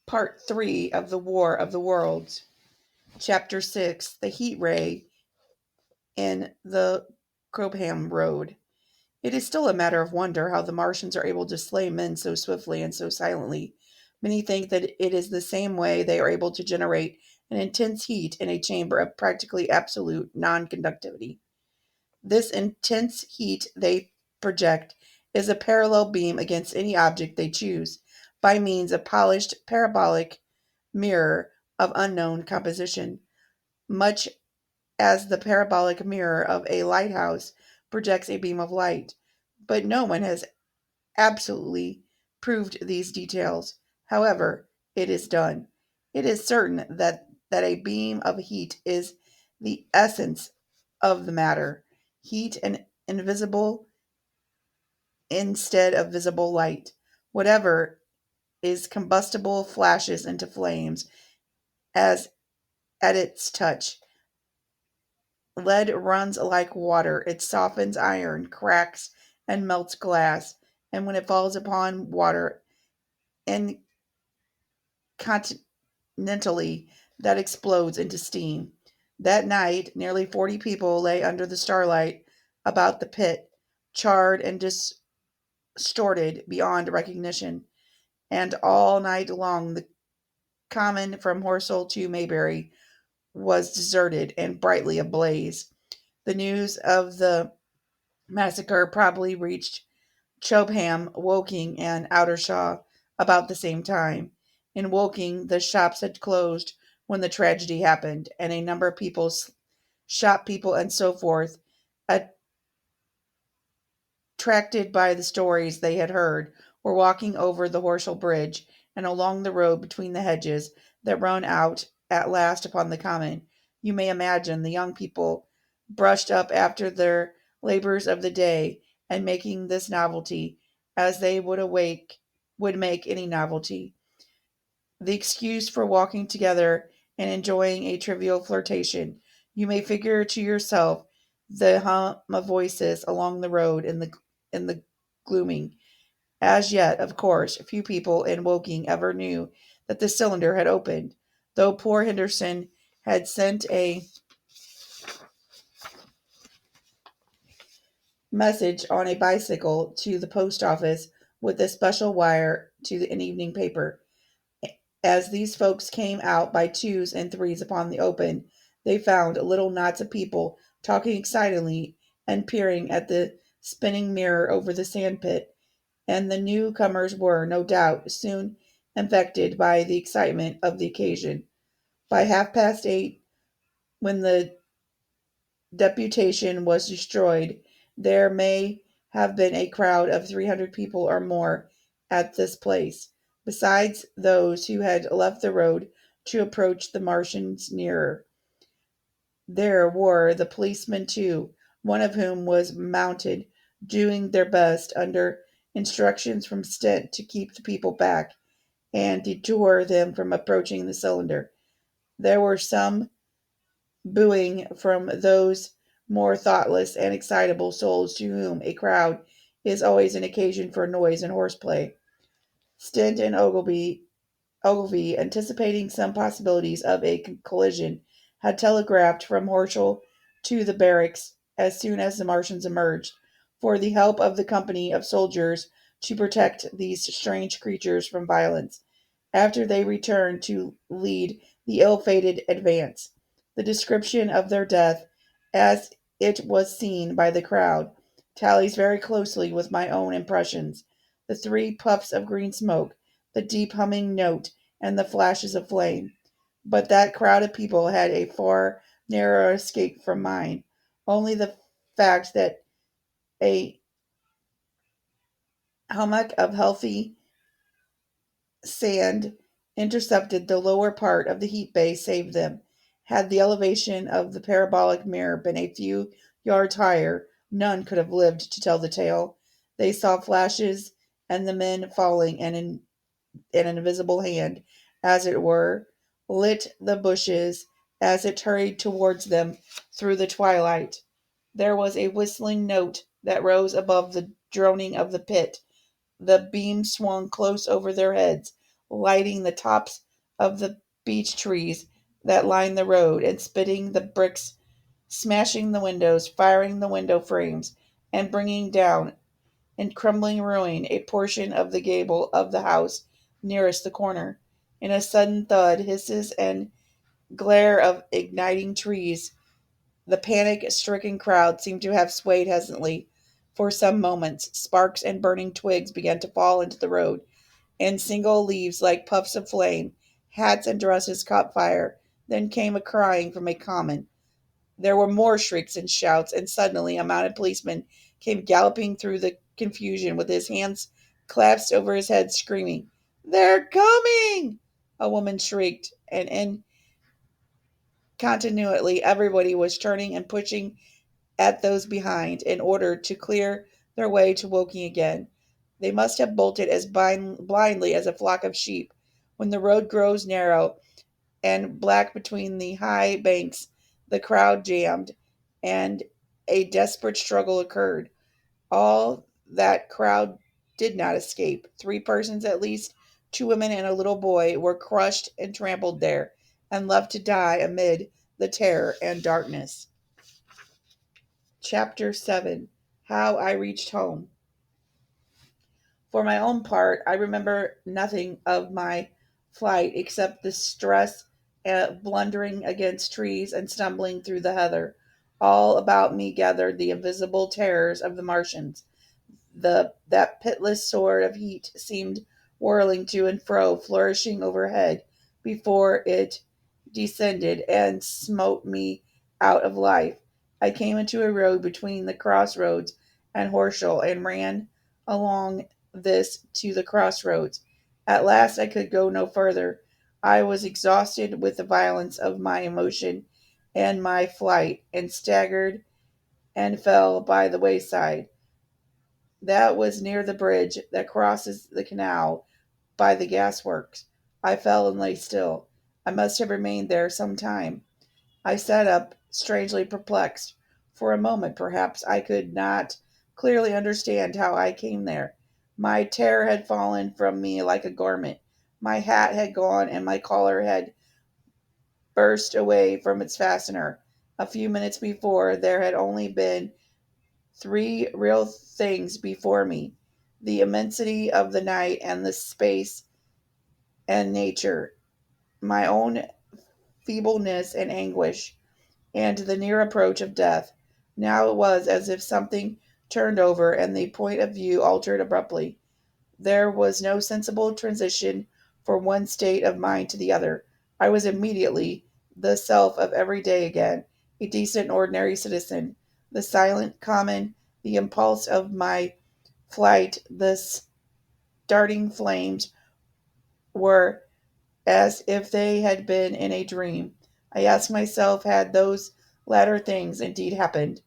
Part 3 of the War of the Worlds. Chapter 6 The Heat Ray in the Cobham Road. It is still a matter of wonder how the Martians are able to slay men so swiftly and so silently. Many think that it is the same way they are able to generate an intense heat in a chamber of practically absolute non conductivity. This intense heat they project is a parallel beam against any object they choose, by means of polished parabolic mirror of unknown composition, much as the parabolic mirror of a lighthouse projects a beam of light. But no one has absolutely proved these details. However, it is done. It is certain that a beam of heat is the essence of the matter. Heat and invisible instead of visible light. Whatever is combustible flashes into flames as at its touch. Lead runs like water. It softens iron, cracks, and melts glass. And when it falls upon water incontinently, that explodes into steam. That night, nearly 40 people lay under the starlight about the pit, charred and distorted beyond recognition. And all night long, the common from Horsell to Maybury was deserted and brightly ablaze. The news of the massacre probably reached Chobham, Woking, and Outershaw about the same time. In Woking, the shops had closed when the tragedy happened, and a number of people, shop people and so forth, attracted by the stories they had heard, were walking over the Horsham Bridge and along the road between the hedges that run out at last upon the common. You may imagine the young people brushed up after their labors of the day and making this novelty, as they would make any novelty, the excuse for walking together and enjoying a trivial flirtation. You may figure to yourself the hum of voices along the road in the gloaming. As yet, of course, few people in Woking ever knew that the cylinder had opened, though poor Henderson had sent a message on a bicycle to the post office with a special wire to an evening paper. As these folks came out by twos and threes upon the open, they found little knots of people talking excitedly and peering at the spinning mirror over the sandpit, and the newcomers were, no doubt, soon infected by the excitement of the occasion. By 8:30, when the deputation was destroyed, there may have been a crowd of 300 people or more at this place, besides those who had left the road to approach the Martians nearer. There were the policemen too, one of whom was mounted, doing their best under instructions from Stent to keep the people back and deter them from approaching the cylinder. There were some booing from those more thoughtless and excitable souls to whom a crowd is always an occasion for noise and horseplay. Stent and Ogilvy, anticipating some possibilities of a collision, had telegraphed from Horsham to the barracks as soon as the Martians emerged, for the help of the company of soldiers to protect these strange creatures from violence, after they returned to lead the ill-fated advance. The description of their death, as it was seen by the crowd, tallies very closely with my own impressions. The three puffs of green smoke, the deep humming note, and the flashes of flame. But that crowd of people had a far narrower escape from mine. Only the fact that a hummock of healthy sand intercepted the lower part of the heat bay saved them. Had the elevation of the parabolic mirror been a few yards higher, none could have lived to tell the tale. They saw flashes and the men falling, and an invisible hand, as it were, lit the bushes as it hurried towards them through the twilight. There was a whistling note that rose above the droning of the pit. The beam swung close over their heads, lighting the tops of the beech trees that lined the road and spitting the bricks, smashing the windows, firing the window frames, and bringing down in crumbling ruin a portion of the gable of the house nearest the corner. In a sudden thud, hisses, and glare of igniting trees, the panic-stricken crowd seemed to have swayed hesitantly for some moments. Sparks and burning twigs began to fall into the road, and single leaves like puffs of flame. Hats and dresses caught fire. Then came a crying from a common. There were more shrieks and shouts, and suddenly a mounted policeman came galloping through the confusion with his hands clasped over his head, screaming, "They're coming!" A woman shrieked, and incontinently everybody was turning and pushing at those behind in order to clear their way to Woking again. They must have bolted as blindly as a flock of sheep. When the road grows narrow and black between the high banks, the crowd jammed, and a desperate struggle occurred. All that crowd did not escape. Three persons at least, two women and a little boy, were crushed and trampled there, and left to die amid the terror and darkness. Chapter 7. How I Reached Home. For my own part, I remember nothing of my flight except the stress of blundering against trees and stumbling through the heather. All about me gathered the invisible terrors of the Martians. That pitiless sword of heat seemed whirling to and fro, flourishing overhead before it descended and smote me out of life. I came into a road between the crossroads and Horsham and ran along this to the crossroads. At last I could go no further. I was exhausted with the violence of my emotion and my flight, and staggered and fell by the wayside. That was near the bridge that crosses the canal by the gasworks. I fell and lay still. I must have remained there some time. I sat up, strangely perplexed. For a moment, perhaps, I could not clearly understand how I came there. My terror had fallen from me like a garment. My hat had gone, and my collar had burst away from its fastener. A few minutes before, there had only been three real things before me: the immensity of the night and the space and nature, my own feebleness and anguish, and the near approach of death. Now it was as if something turned over and the point of view altered abruptly. There was no sensible transition from one state of mind to the other. I was immediately the self of every day again, a decent, ordinary citizen. The silent, common, the impulse of my flight, the starting flames were as if they had been in a dream. I asked myself, had those latter things indeed happened?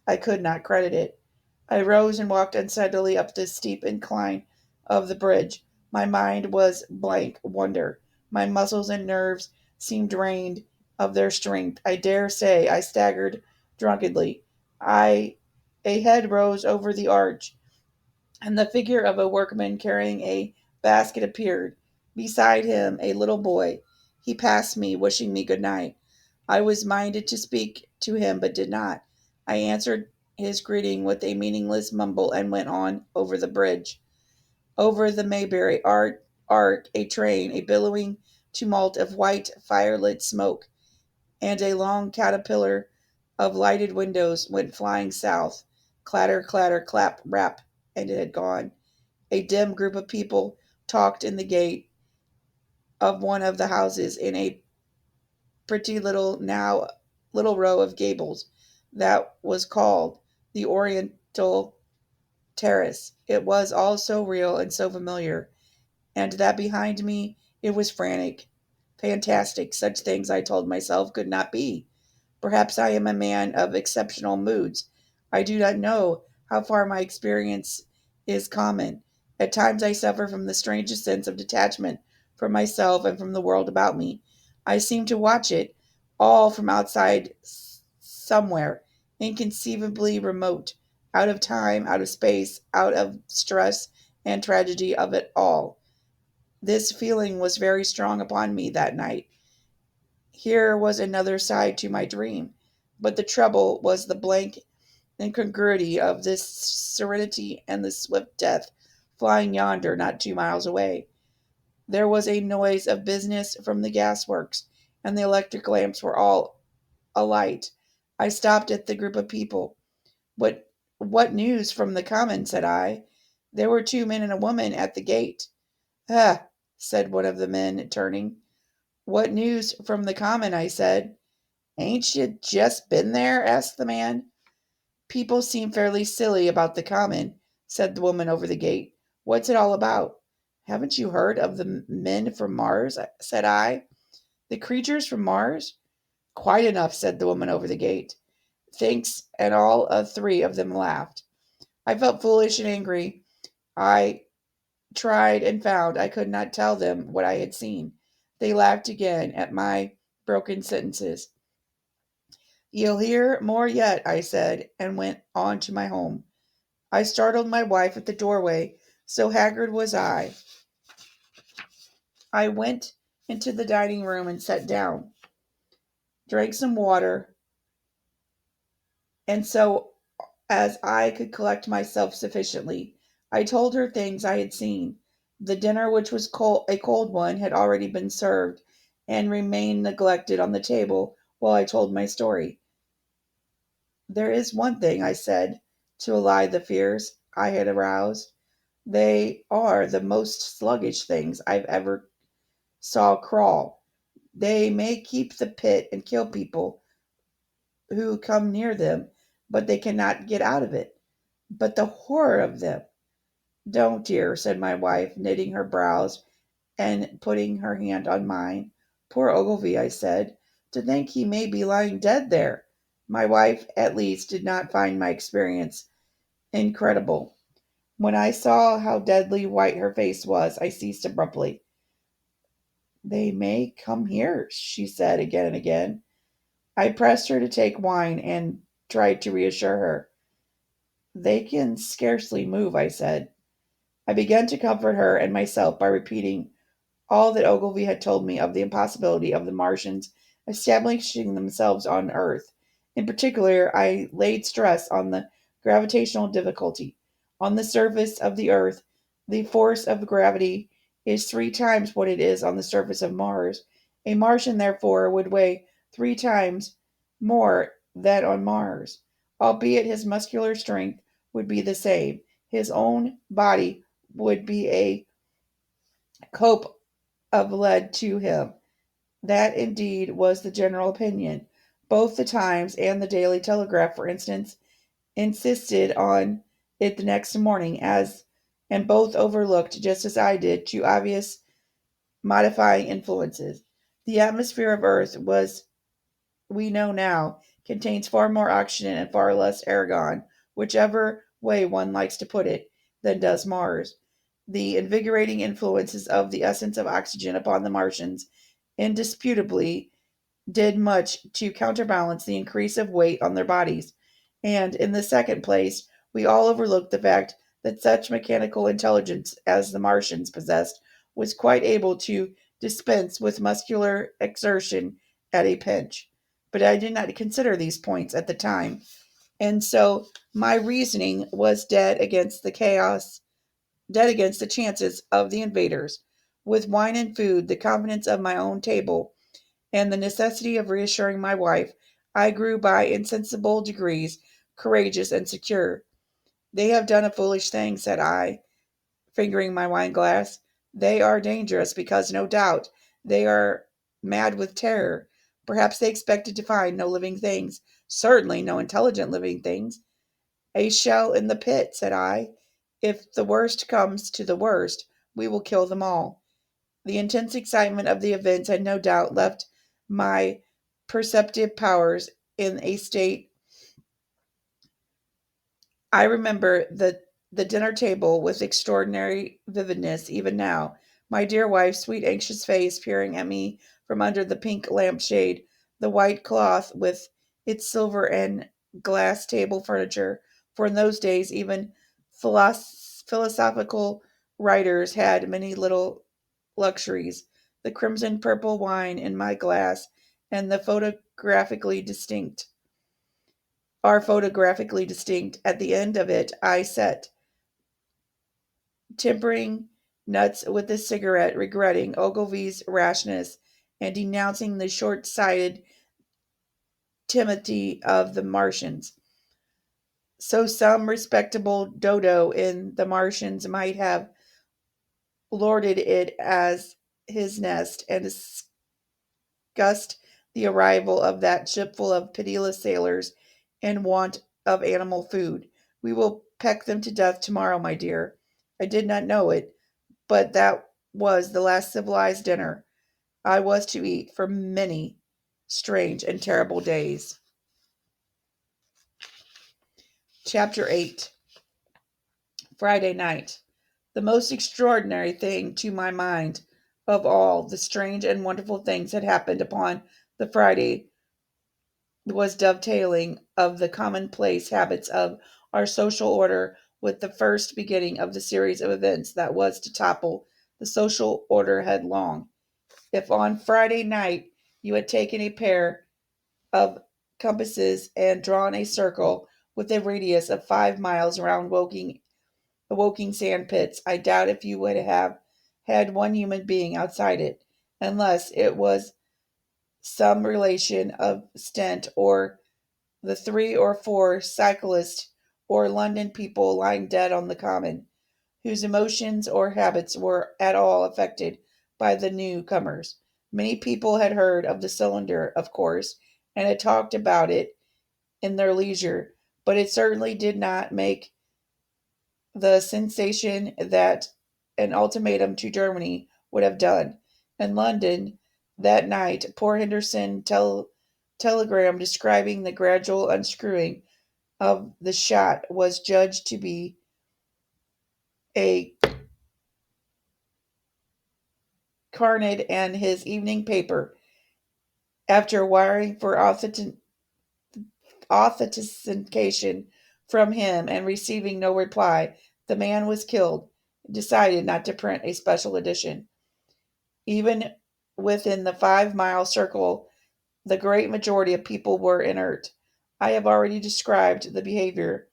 I could not credit it. I rose and walked unsteadily up the steep incline of the bridge. My mind was blank wonder. My muscles and nerves seemed drained of their strength. I dare say I staggered drunkenly. I A head rose over the arch, and the figure of a workman carrying a basket appeared. Beside him, a little boy. He passed me, wishing me good night. I was minded to speak to him, but did not. I answered his greeting with a meaningless mumble and went on over the bridge. Over the Mayberry arc, a train, a billowing tumult of white, firelit smoke, and a long caterpillar of lighted windows went flying south. Clatter, clatter, clap, rap, and it had gone. A dim group of people talked in the gate of one of the houses in a pretty little row of gables that was called the Oriental Terrace. It was all so real and so familiar, and that behind me it was frantic, fantastic. Such things, I told myself, could not be. Perhaps I am a man of exceptional moods. I do not know how far my experience is common. At times I suffer from the strangest sense of detachment from myself and from the world about me. I seem to watch it all from outside somewhere, inconceivably remote, out of time, out of space, out of stress and tragedy of it all. This feeling was very strong upon me that night. Here was another side to my dream. But the trouble was the blank incongruity of this serenity and the swift death flying yonder not 2 miles away. There was a noise of business from the gasworks, and the electric lamps were all alight. I stopped at the group of people. What news from the common? Said I. There were 2 men and a woman at the gate. Ah, said one of the men, turning. What news from the common? I said. Ain't you just been there? Asked the man. People seem fairly silly about the common, said the woman over the gate. What's it all about? Haven't you heard of the men from Mars? Said I. The creatures from Mars? Quite enough, said the woman over the gate. Thanks, and all 3 of them laughed. I felt foolish and angry. I tried and found I could not tell them what I had seen. They laughed again at my broken sentences. You'll hear more yet, I said, and went on to my home. I startled my wife at the doorway, so haggard was I. I went into the dining room and sat down, drank some water, and so as I could collect myself sufficiently, I told her things I had seen. The dinner, which was a cold one, had already been served and remained neglected on the table while I told my story. There is one thing, I said, to allay the fears I had aroused. They are the most sluggish things I've ever saw crawl. They may keep the pit and kill people who come near them, but they cannot get out of it. But the horror of them! Don't, dear, said my wife, knitting her brows and putting her hand on mine. Poor Ogilvy, I said. To think he may be lying dead there. My wife, at least, did not find my experience incredible. When I saw how deadly white her face was, I ceased abruptly. They may come here, she said again and again. I pressed her to take wine and tried to reassure her. They can scarcely move, I said. I began to comfort her and myself by repeating all that Ogilvy had told me of the impossibility of the Martians establishing themselves on Earth. In particular, I laid stress on the gravitational difficulty. On the surface of the Earth, the force of gravity is 3 times what it is on the surface of Mars. A Martian, therefore, would weigh 3 times more than on Mars, albeit his muscular strength would be the same. His own body would be a cope of lead to him. That indeed was the general opinion. Both the Times and the Daily Telegraph, for instance, insisted on it the next morning, as and both overlooked, just as I did, two obvious modifying influences. The atmosphere of Earth was, we know now, contains far more oxygen and far less argon, whichever way one likes to put it, than does Mars. The invigorating influences of the essence of oxygen upon the Martians indisputably did much to counterbalance the increase of weight on their bodies. And in the second place, we all overlooked the fact that such mechanical intelligence as the Martians possessed was quite able to dispense with muscular exertion at a pinch. But I did not consider these points at the time, and so my reasoning was dead against the chances of the invaders. With wine and food, the confidence of my own table, and the necessity of reassuring my wife, I grew by insensible degrees courageous and secure. They have done a foolish thing, said I, fingering my wine glass. They are dangerous because, no doubt, they are mad with terror. Perhaps they expected to find no living things, certainly no intelligent living things. A shell in the pit, said I. If the worst comes to the worst, we will kill them all. The intense excitement of the events had no doubt left my perceptive powers in a state. I remember the dinner table with extraordinary vividness even now. My dear wife's sweet anxious face peering at me from under the pink lampshade, the white cloth with its silver and glass table furniture, for in those days even philosophical writers had many little luxuries, the crimson purple wine in my glass, and the photographically distinct are photographically distinct. At the end of it, I sat, tempering nuts with a cigarette, regretting Ogilvy's rashness and denouncing the short-sighted timidity of the Martians. So some respectable dodo in the Martians might have lorded it as his nest and discussed the arrival of that shipful of pitiless sailors in want of animal food. We will peck them to death tomorrow, my dear. I did not know it, but that was the last civilized dinner I was to eat for many strange and terrible days. Chapter 8. Friday night. The most extraordinary thing to my mind of all the strange and wonderful things that happened upon the Friday was dovetailing of the commonplace habits of our social order with the first beginning of the series of events that was to topple the social order headlong. If on Friday night you had taken a pair of compasses and drawn a circle with a radius of 5 miles around the Woking sand pits, I doubt if you would have had one human being outside it, unless it was some relation of Stent or the 3 or 4 cyclists or London people lying dead on the common, whose emotions or habits were at all affected by the newcomers. Many people had heard of the cylinder, of course, and had talked about it in their leisure, but it certainly did not make the sensation that an ultimatum to Germany would have done. In London that night, poor Henderson telegram describing the gradual unscrewing of the shot was judged to be a carnage, and his evening paper, after wiring for authentication from him and receiving no reply, the man was killed, decided not to print a special edition. Even within the 5 mile circle, the great majority of people were inert. I have already described the behavior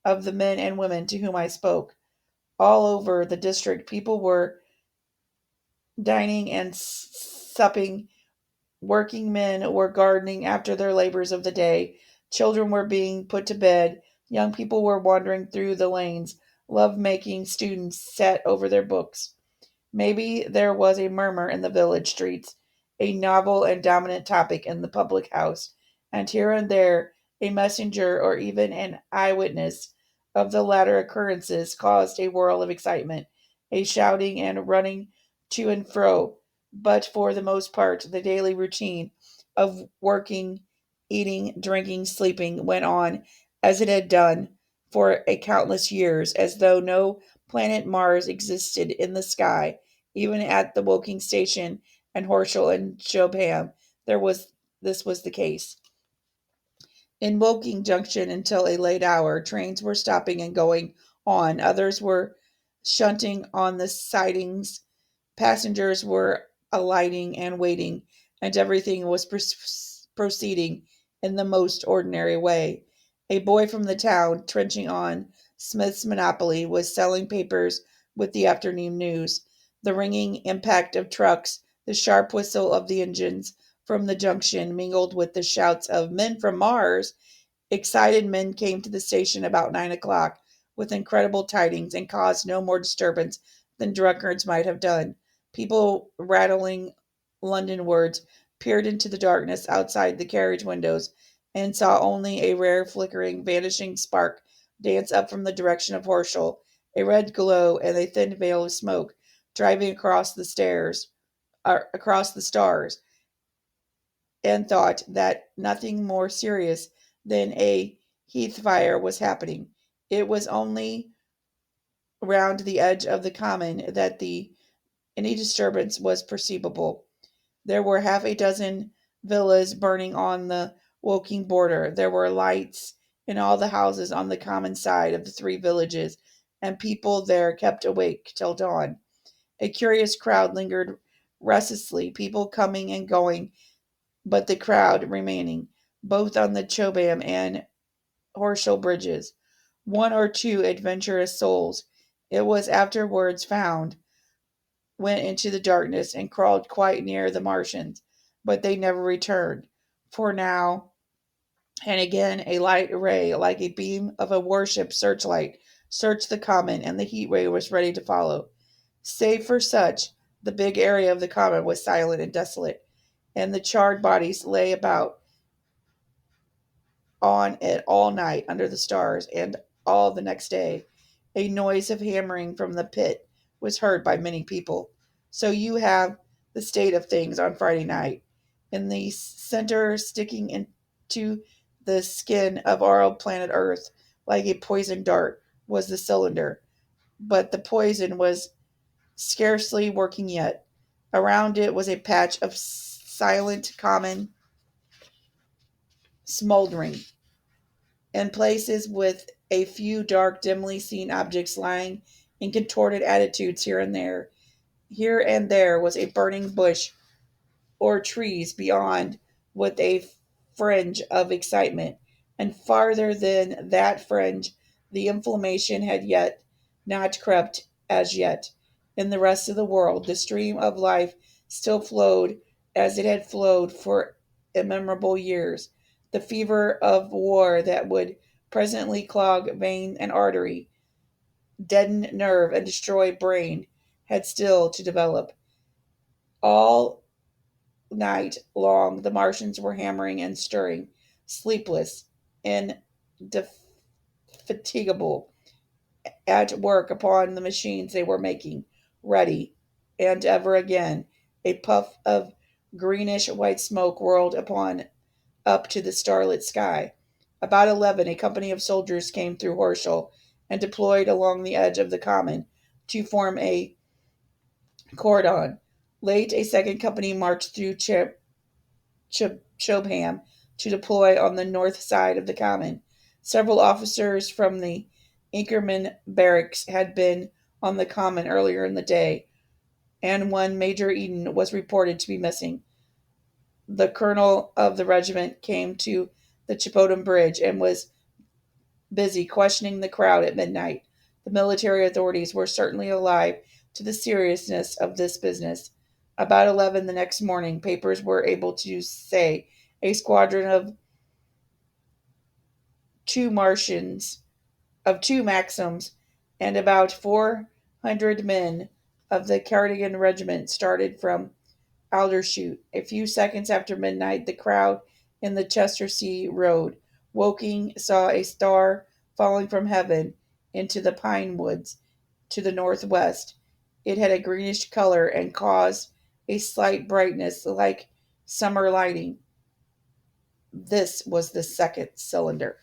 of the men and women to whom I spoke. All over the district, people were dining and supping. Working men were gardening after their labors of the day. Children were being put to bed. Young people were wandering through the lanes. Love making students sat over their books. Maybe there was a murmur in the village streets, a novel and dominant topic in the public house, and here and there a messenger or even an eyewitness of the latter occurrences caused a whirl of excitement, a shouting and running to and fro, but for the most part the daily routine of working, eating, drinking, sleeping went on as it had done for a countless years, as though no planet Mars existed in the sky. Even at the Woking station and Horschel and Shobham, there was this was the case. In Woking Junction until a late hour, trains were stopping and going on. Others were shunting on the sidings. Passengers were alighting and waiting, and everything was proceeding in the most ordinary way. A boy from the town, trenching on Smith's Monopoly, was selling papers with the afternoon news. The ringing impact of trucks, the sharp whistle of the engines from the junction, mingled with the shouts of "Men from Mars." Excited men came to the station about 9 o'clock with incredible tidings and caused no more disturbance than drunkards might have done. People rattling London words peered into the darkness outside the carriage windows and saw only a rare flickering, vanishing spark dance up from the direction of Horschel, a red glow and a thin veil of smoke driving across the stars, and thought that nothing more serious than a heath fire was happening. It was only round the edge of the common that any disturbance was perceivable. There were half a dozen villas burning on the Woking border. There were lights in all the houses on the common side of the 3 villages, and people there kept awake till dawn. A curious crowd lingered restlessly, people coming and going, but the crowd remaining, both on the Chobham and Horsham bridges. One or two adventurous souls, it was afterwards found, went into the darkness and crawled quite near the Martians, but they never returned. For now and again a light ray, like a beam of a warship searchlight, searched the common, and the heat ray was ready to follow. Save for such, the big area of the common was silent and desolate, and the charred bodies lay about on it all night under the stars, and all the next day. A noise of hammering from the pit was heard by many people. So you have the state of things on Friday night. In the center, sticking into the skin of our old planet Earth like a poisoned dart, was the cylinder. But the poison was scarcely working yet. Around it was a patch of silent common smoldering and places with a few dark, dimly seen objects lying in contorted attitudes here and there. Here and there was a burning bush or trees beyond with a fringe of excitement, and farther than that fringe the inflammation had yet not crept as yet. In the rest of the world the stream of life still flowed as it had flowed for immemorable years. The fever of war that would presently clog vein and artery, deaden nerve, and destroy brain had still to develop. All night long the Martians were hammering and stirring, sleepless, indefatigable, at work upon the machines they were making ready, and ever again a puff of greenish white smoke whirled upon up to the starlit sky. About 11 a company of soldiers came through Horsham and deployed along the edge of the common to form a cordon. Late a second company marched through Chobham to deploy on the north side of the common. Several officers from the Inkerman barracks had been on the common earlier in the day, and one Major Eden was reported to be missing. The colonel of the regiment came to the Chipotem Bridge and was busy questioning the crowd at midnight. The military authorities were certainly alive to the seriousness of this business. About 11 the next morning, papers were able to say a squadron of two Martians, of two Maxims, and about 400 men of the Cardigan Regiment started from Aldershot. A few seconds after midnight, the crowd in the Chestersea Road, Woking, saw a star falling from heaven into the pine woods to the northwest. It had a greenish color and caused a slight brightness like summer lighting. This was the second cylinder.